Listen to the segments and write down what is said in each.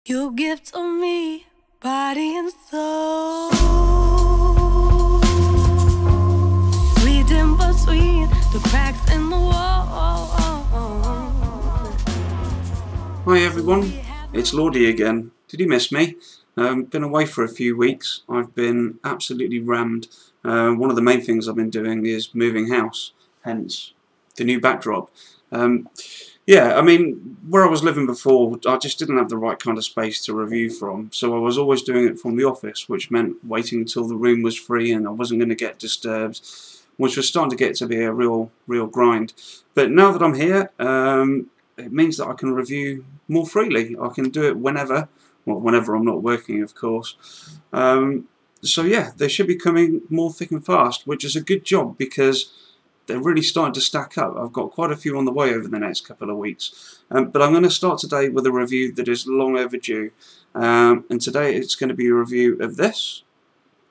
You gift of me, body and soul. Read in between the cracks in the wall. Hi everyone, it's Lordy again. Did you miss me? Been away for a few weeks. I've been absolutely rammed. One of the main things I've been doing is moving house, hence the new backdrop. Yeah, I mean, where I was living before, I just didn't have the right kind of space to review from, so I was always doing it from the office, which meant waiting until the room was free and I wasn't going to get disturbed, which was starting to get to be a real grind. But now that I'm here, it means that I can review more freely. I can do it whenever, well, whenever I'm not working, of course. So yeah, they should be coming more thick and fast, which is a good job because they're really starting to stack up. I've got quite a few on the way over the next couple of weeks. But I'm going to start today with a review that is long overdue. And today it's going to be a review of this,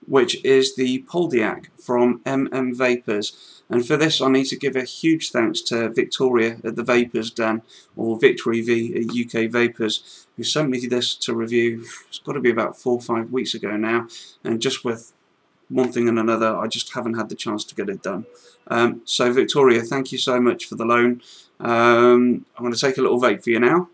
which is the Poldiac from Vapors. And for this I need to give a huge thanks to Victoria at the Vapors Den, or Victory V at UK Vapors, who sent me this to review. It's got to be about 4 or 5 weeks ago now, and just with one thing and another I just haven't had the chance to get it done. So Victoria, thank you so much for the loan. I'm going to take a little vape for you now.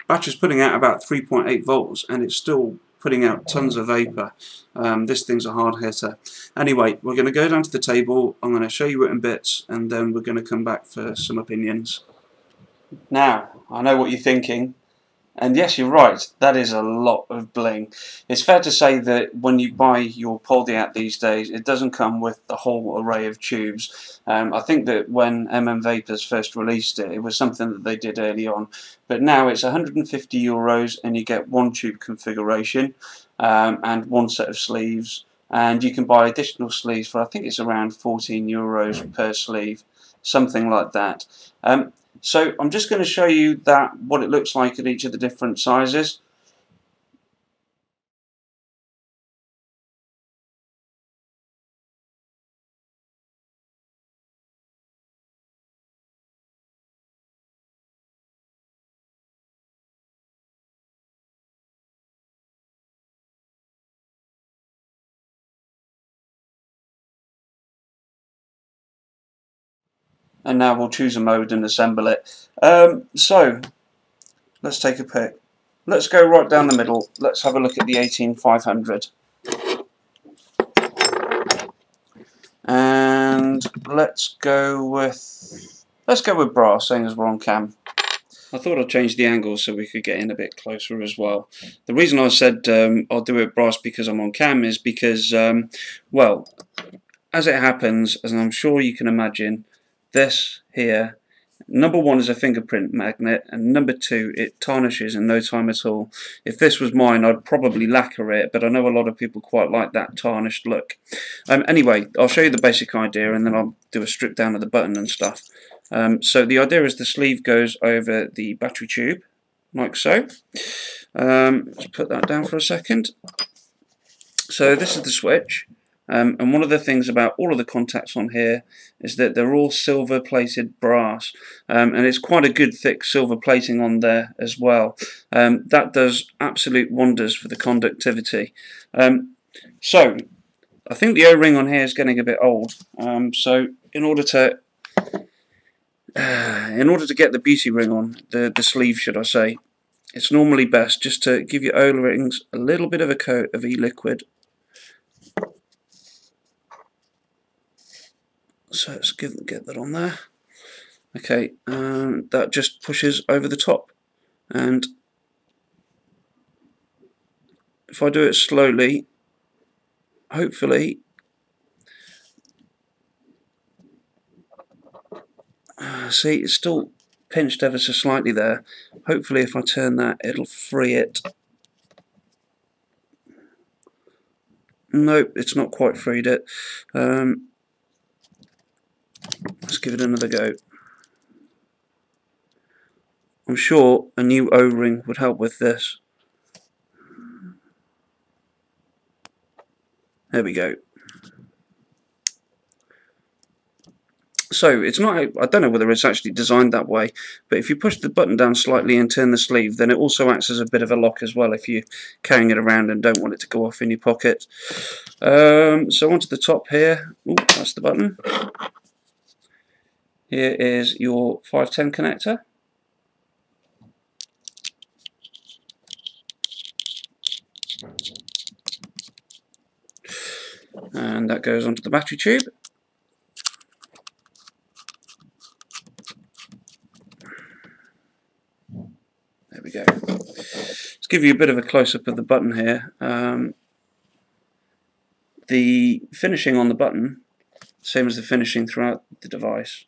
Battery's putting out about 3.8 volts and it's still putting out tons of vapor. This thing's a hard hitter. Anyway, we're going to go down to the table, I'm going to show you it in bits, and then we're going to come back for some opinions. Now, I know what you're thinking. And yes, you're right, that is a lot of bling. It's fair to say that when you buy your Poldiac these days, it doesn't come with the whole array of tubes. I think that when Vapors first released it, it was something that they did early on. But now it's €150 and you get one tube configuration and one set of sleeves. And you can buy additional sleeves for, I think it's around €14 per sleeve, something like that. So I'm just going to show you what it looks like at each of the different sizes. And now we'll choose a mode and assemble it. So let's take a pick. Let's go right down the middle. Let's have a look at the 18500. And let's go with brass, saying as we're on cam. I thought I'd change the angle so we could get in a bit closer as well. The reason I said I'll do it brass because I'm on cam is because, well, as it happens, as I'm sure you can imagine, this here, number one is a fingerprint magnet, and number two, it tarnishes in no time at all. If this was mine, I'd probably lacquer it, but I know a lot of people quite like that tarnished look. Anyway, I'll show you the basic idea and then I'll do a strip down of the button and stuff. So the idea is the sleeve goes over the battery tube, like so. Let's put that down for a second. So this is the switch. And one of the things about all of the contacts on here is that they're all silver plated brass, and it's quite a good thick silver plating on there as well. That does absolute wonders for the conductivity. So I think the O-ring on here is getting a bit old, so in order to get the beauty ring on, the sleeve should I say, it's normally best just to give your O-rings a little bit of a coat of e-liquid. So let's get that on there. Okay, that just pushes over the top, and if I do it slowly, hopefully, see, it's still pinched ever so slightly there. Hopefully if I turn that, it'll free it. Nope, it's not quite freed it. Let's give it another go. I'm sure a new O-ring would help with this. There we go. So it's not, I don't know whether it's actually designed that way, but if you push the button down slightly and turn the sleeve, then it also acts as a bit of a lock as well if you're carrying it around and don't want it to go off in your pocket. So onto the top here. Ooh, that's the button. Here is your 510 connector. And that goes onto the battery tube. There we go. Let's give you a bit of a close-up of the button here. The finishing on the button, same as the finishing throughout the device,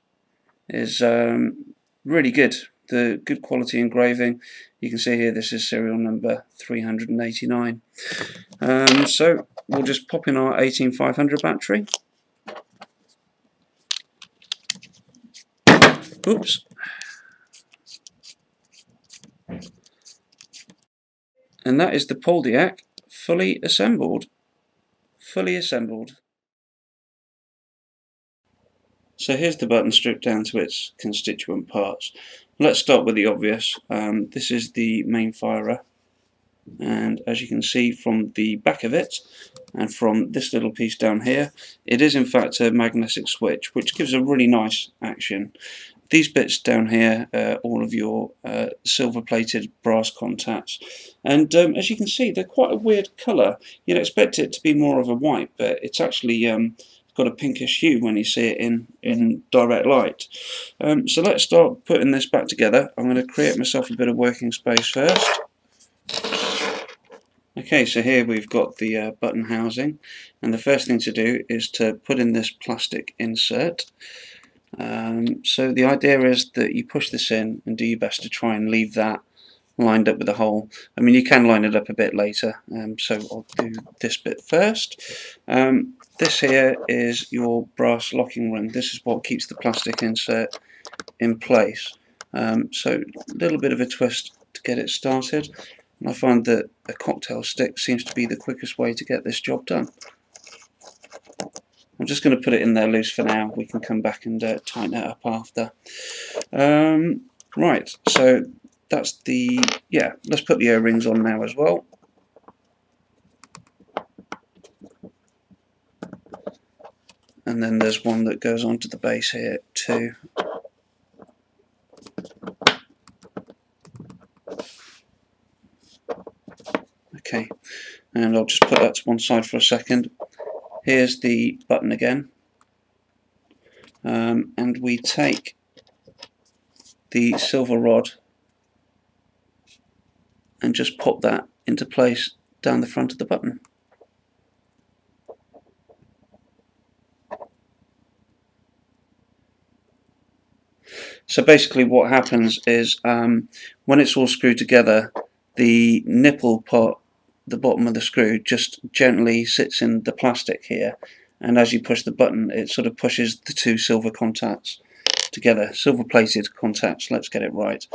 is really good. The good quality engraving. You can see here this is serial number 389. So we'll just pop in our 18500 battery. Oops. And that is the Poldiac fully assembled. So here's the button stripped down to its constituent parts. Let's start with the obvious. This is the main firer, and as you can see from the back of it and from this little piece down here, it is in fact a magnetic switch, which gives a really nice action. These bits down here are all of your silver plated brass contacts, and as you can see, they're quite a weird colour. You'd expect it to be more of a white, but it's actually got a pinkish hue when you see it in direct light. So let's start putting this back together. I'm going to create myself a bit of working space first. Okay, so here we've got the button housing, and the first thing to do is to put in this plastic insert. So the idea is that you push this in and do your best to try and leave that lined up with the hole. I mean, you can line it up a bit later, so I'll do this bit first. This here is your brass locking ring. This is what keeps the plastic insert in place. So a little bit of a twist to get it started, and I find that a cocktail stick seems to be the quickest way to get this job done. I'm just going to put it in there loose for now. We can come back and tighten it up after. Right, so that's the, let's put the O-rings on now as well. And then there's one that goes onto the base here too. Okay, and I'll just put that to one side for a second. Here's the button again, and we take the silver rod and just pop that into place down the front of the button. So basically what happens is when it's all screwed together, the nipple part, the bottom of the screw, just gently sits in the plastic here, and as you push the button it sort of pushes the two silver contacts together, silver plated contacts, let's get it right.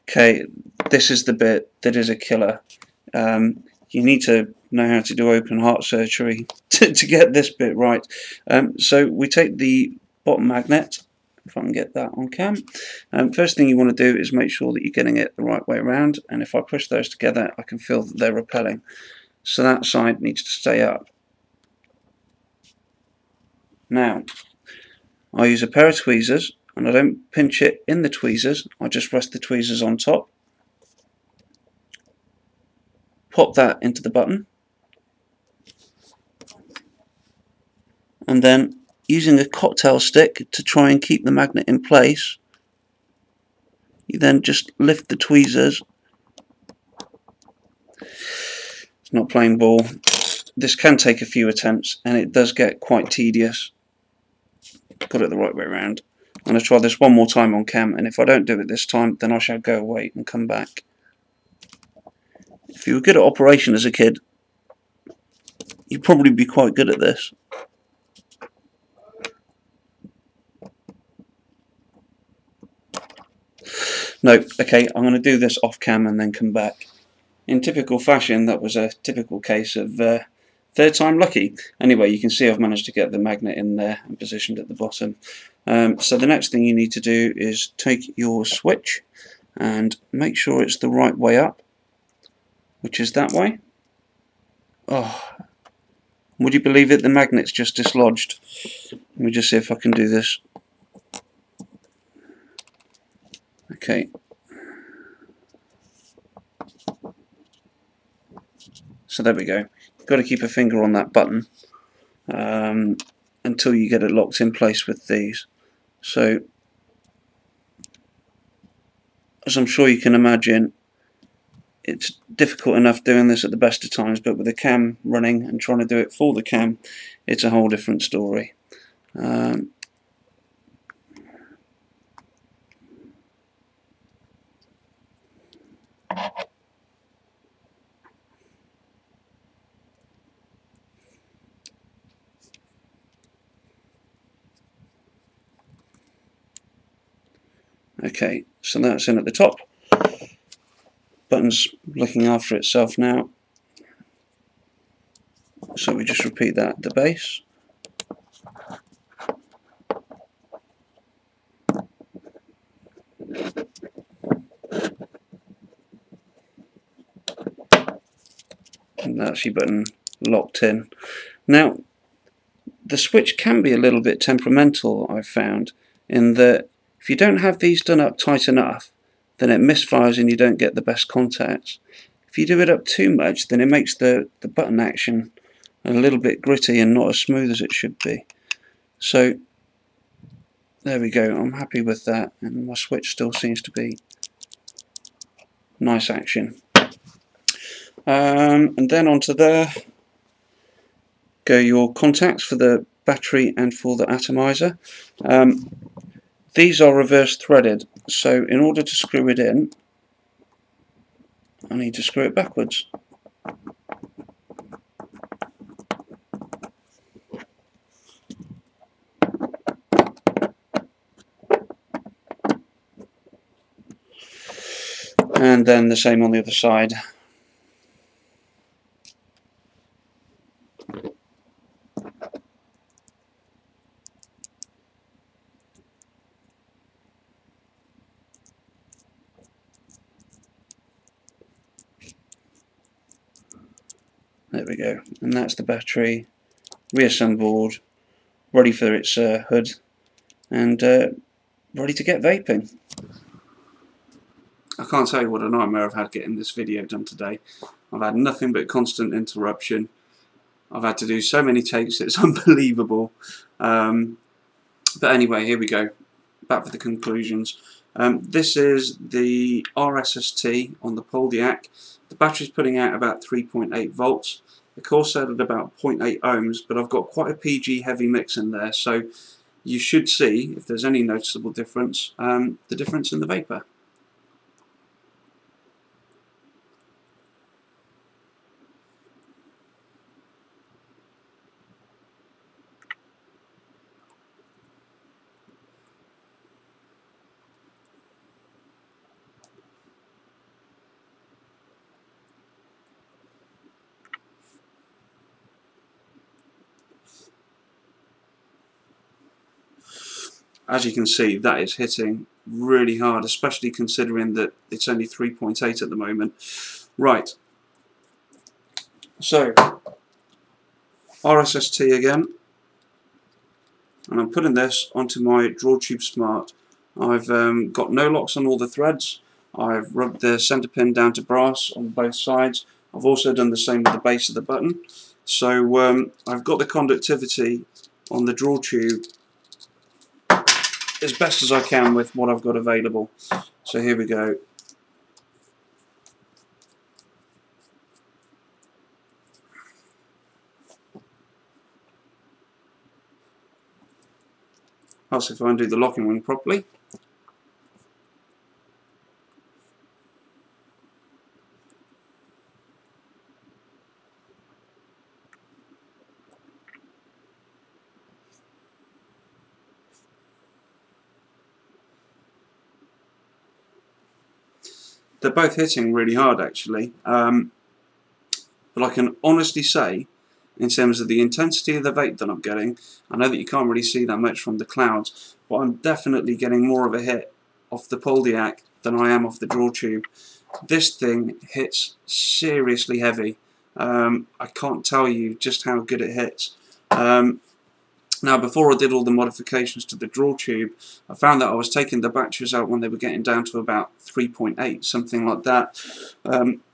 Okay, this is the bit that is a killer. You need to know how to do open heart surgery to get this bit right. So we take the bottom magnet, if I can get that on cam. First thing you want to do is make sure that you're getting it the right way around, and if I push those together I can feel that they're repelling, so that side needs to stay up. Now I use a pair of tweezers, and I don't pinch it in the tweezers, I just rest the tweezers on top, pop that into the button, and then using a cocktail stick to try and keep the magnet in place, you then just lift the tweezers. It's not playing ball. This can take a few attempts and it does get quite tedious. Got it the right way around. I'm going to try this one more time on cam, and if I don't do it this time then I shall go away and come back. If you were good at operation as a kid, you'd probably be quite good at this. No, okay, I'm going to do this off cam and then come back. In typical fashion, that was a typical case of third time lucky. Anyway, you can see I've managed to get the magnet in there and positioned at the bottom. So the next thing you need to do is take your switch and make sure it's the right way up, which is that way. Oh, would you believe it? The magnet's just dislodged. Let me just see if I can do this. Okay. So there we go. You've got to keep a finger on that button until you get it locked in place with these. So, as I'm sure you can imagine, it's difficult enough doing this at the best of times, but with the cam running and trying to do it for the cam, it's a whole different story. Okay, so that's in at the top. Button's looking after itself now. So we just repeat that at the base. And that's your button locked in. Now, the switch can be a little bit temperamental, I've found, in that if you don't have these done up tight enough, then it misfires and you don't get the best contacts. If you do it up too much, then it makes the button action a little bit gritty and not as smooth as it should be. So there we go, I'm happy with that, and my switch still seems to be nice action. And then onto there go your contacts for the battery and for the atomizer. These are reverse threaded, so in order to screw it in, I need to screw it backwards. And then the same on the other side. There we go, and that's the battery reassembled, ready for its hood, and ready to get vaping. I can't tell you what a nightmare I've had getting this video done today. I've had nothing but constant interruption. I've had to do so many takes, it's unbelievable. But anyway, here we go. Back for the conclusions. This is the RSST on the Poldiac. The battery's putting out about 3.8 volts. The core set at about 0.8 ohms, but I've got quite a PG heavy mix in there, so you should see, if there's any noticeable difference, the difference in the vapor. As you can see, that is hitting really hard, especially considering that it's only 3.8 at the moment. Right, so RSST again, and I'm putting this onto my Draw Tube Smart. I've got no locks on all the threads. I've rubbed the centre pin down to brass on both sides. I've also done the same with the base of the button. So I've got the conductivity on the Draw Tube as best as I can with what I've got available. So here we go. I'll see if I can do the locking ring properly. they're both hitting really hard actually. But I can honestly say, in terms of the intensity of the vape that I'm getting, I know that you can't really see that much from the clouds, but I'm definitely getting more of a hit off the Poldiac than I am off the draw tube. This thing hits seriously heavy. I can't tell you just how good it hits. Now, before I did all the modifications to the draw tube, I found that I was taking the batteries out when they were getting down to about 3.8, something like that.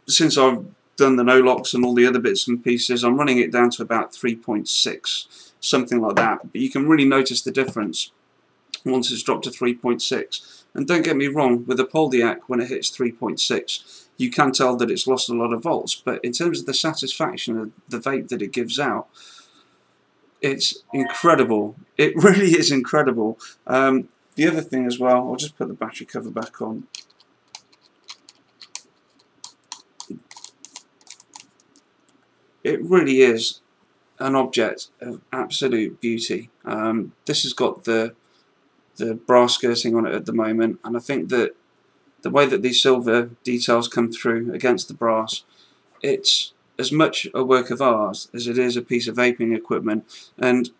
Since I've done the no-locks and all the other bits and pieces, I'm running it down to about 3.6, something like that. But you can really notice the difference once it's dropped to 3.6. And don't get me wrong, with a Poldiac, when it hits 3.6, you can tell that it's lost a lot of volts. But in terms of the satisfaction of the vape that it gives out, it's incredible. It really is incredible. The other thing as well, I'll just put the battery cover back on. It really is an object of absolute beauty. This has got the brass skirting on it at the moment, and I think that the way that these silver details come through against the brass, it's as much a work of art as it is a piece of vaping equipment. And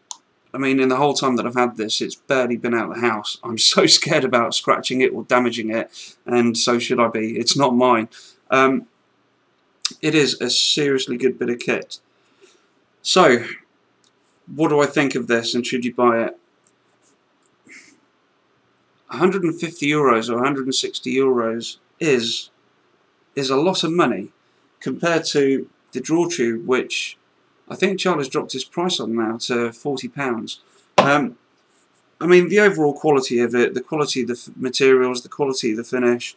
I mean, in the whole time that I've had this, it's barely been out of the house. I'm so scared about scratching it or damaging it, and so should I be. It's not mine. It is a seriously good bit of kit. So, what do I think of this, and should you buy it? 150 euros or 160 euros is a lot of money compared to the draw tube, which I think Charlie's dropped his price on now to £40. I mean, the overall quality of it, the quality of the materials, the quality of the finish,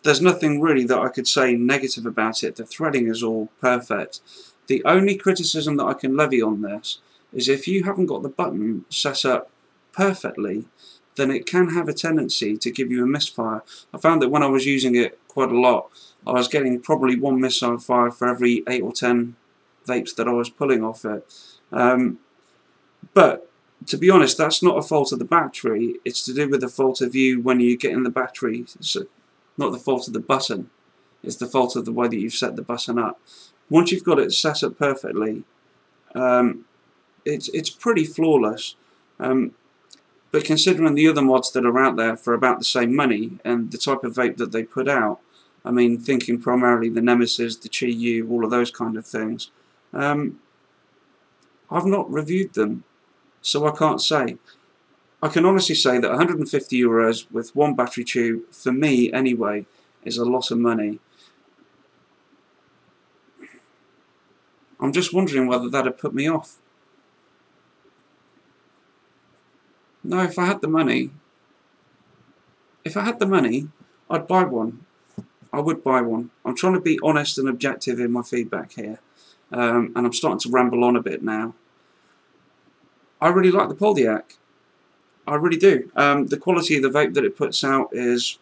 there's nothing really that I could say negative about it. The threading is all perfect. The only criticism that I can levy on this is if you haven't got the button set up perfectly, then it can have a tendency to give you a misfire. I found that when I was using it quite a lot, I was getting probably one missile fire for every 8 or 10 vapes that I was pulling off it. But to be honest, that's not a fault of the battery. It's to do with the fault of you when you get in the battery. It's not the fault of the button. It's the fault of the way that you've set the button up. Once you've got it set up perfectly, it's pretty flawless. But considering the other mods that are out there for about the same money and the type of vape that they put out, I mean, thinking primarily the Nemesis, the Chi-U, all of those kind of things, I've not reviewed them, so I can't say. I can honestly say that 150 euros with one battery tube, for me anyway, is a lot of money. I'm just wondering whether that would put me off. No, if I had the money, I'd buy one. I would buy one. I'm trying to be honest and objective in my feedback here, and I'm starting to ramble on a bit now. I really like the Poldiac. I really do. The quality of the vape that it puts out is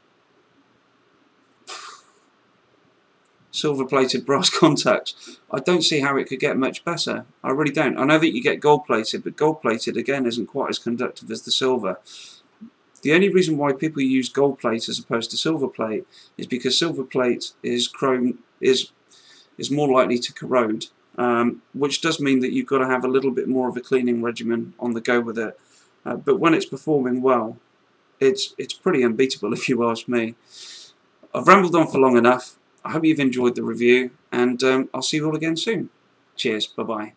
silver-plated brass contacts. I don't see how it could get much better. I really don't. I know that you get gold-plated, but gold-plated again isn't quite as conductive as the silver. The only reason why people use gold plate as opposed to silver plate is because silver plate is more likely to corrode, which does mean that you've got to have a little bit more of a cleaning regimen on the go with it. But when it's performing well, it's pretty unbeatable if you ask me. I've rambled on for long enough. I hope you've enjoyed the review, and I'll see you all again soon. Cheers, bye-bye.